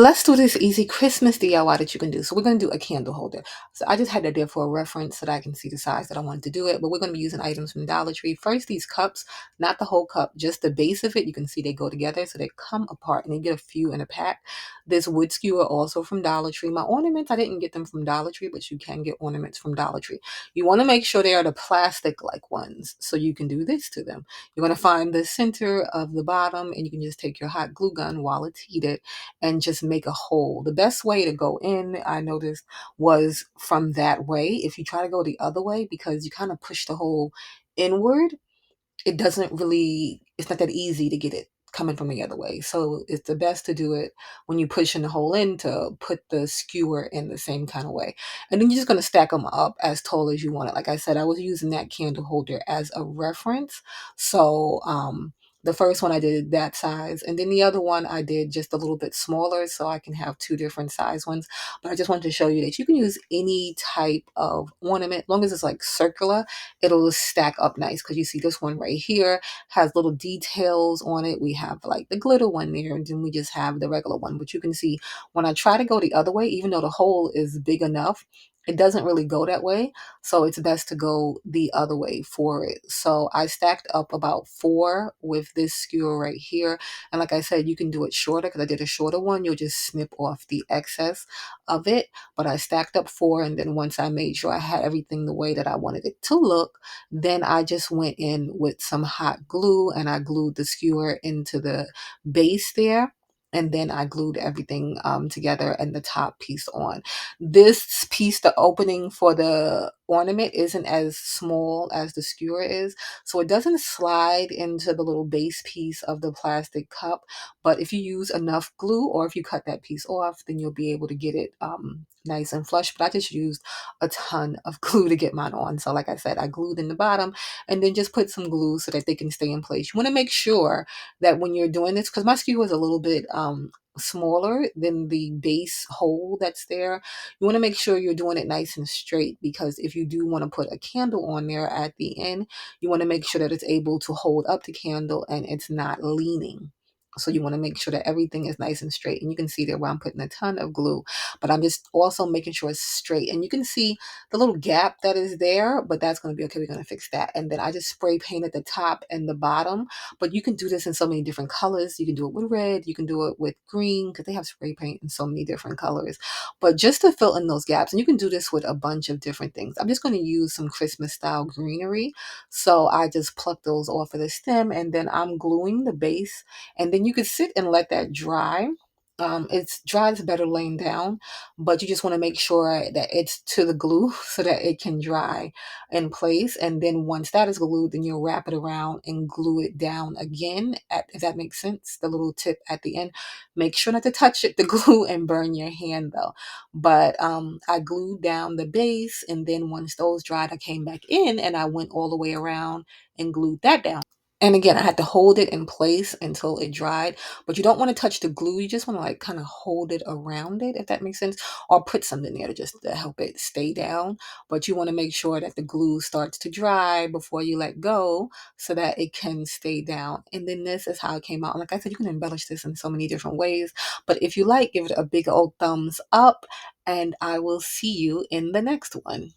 Let's do this easy Christmas DIY that you can do. So we're going to do a candle holder. So I just had that there for a reference so that I can see the size that I wanted to do it. But we're going to be using items from Dollar Tree. First, these cups, not the whole cup, just the base of it. You can see they go together. So they come apart and you get a few in a pack. This wood skewer also from Dollar Tree. My ornaments, I didn't get them from Dollar Tree, but you can get ornaments from Dollar Tree. You want to make sure they are the plastic-like ones so you can do this to them. You're going to find the center of the bottom and you can just take your hot glue gun while it's heated and just make a hole. The best way to go in, I noticed, was from that way. If you try to go the other way, because you kind of push the hole inward, it doesn't really, it's not that easy to get it coming from the other way. So it's the best to do it when you push in the hole in, to put the skewer in the same kind of way. And then you're just going to stack them up as tall as you want it. Like I said, I was using that candle holder as a reference. So, the first one I did that size, and then the other one I did just a little bit smaller so I can have two different size ones. But I just wanted to show you that you can use any type of ornament, as long as it's like circular, it'll stack up nice. Because you see this one right here has little details on it. We have like the glitter one there, and then we just have the regular one. But you can see when I try to go the other way, even though the hole is big enough, it doesn't really go that way. So it's best to go the other way for it. So I stacked up about 4 with this skewer right here. And like I said, you can do it shorter, because I did a shorter one. You'll just snip off the excess of it. But I stacked up 4, and then once I made sure I had everything the way that I wanted it to look, then I just went in with some hot glue and I glued the skewer into the base there. And then I glued everything together and the top piece on. This piece, the opening for the ornament, isn't as small as the skewer is. So it doesn't slide into the little base piece of the plastic cup. But if you use enough glue, or if you cut that piece off, then you'll be able to get it nice and flush. But I just used a ton of glue to get mine on. So like I said, I glued in the bottom and then just put some glue so that they can stay in place. You want to make sure that when you're doing this, because my skewer is a little bit smaller than the base hole that's there, you want to make sure you're doing it nice and straight, because if you do want to put a candle on there at the end, you want to make sure that it's able to hold up the candle and it's not leaning. So you want to make sure that everything is nice and straight. And you can see there where I'm putting a ton of glue, but I'm just also making sure it's straight. And you can see the little gap that is there, but that's going to be okay. We're going to fix that. And then I just spray painted the top and the bottom. But you can do this in so many different colors. You can do it with red, you can do it with green, because they have spray paint in so many different colors. But just to fill in those gaps, and you can do this with a bunch of different things. I'm just going to use some Christmas style greenery. So I just pluck those off of the stem, and then I'm gluing the base. And then you could sit and let that dry. It's dries better laying down, but you just want to make sure that it's to the glue so that it can dry in place. And then once that is glued, then you'll wrap it around and glue it down again, if that makes sense, the little tip at the end. Make sure not to touch it, the glue, and burn your hand though. But I glued down the base, and then once those dried, I came back in and I went all the way around and glued that down. And again, I had to hold it in place until it dried, but you don't want to touch the glue. You just want to like kind of hold it around it, if that makes sense, or put something there to just to help it stay down. But you want to make sure that the glue starts to dry before you let go so that it can stay down. And then this is how it came out. And like I said, you can embellish this in so many different ways. But if you like, give it a big old thumbs up, and I will see you in the next one.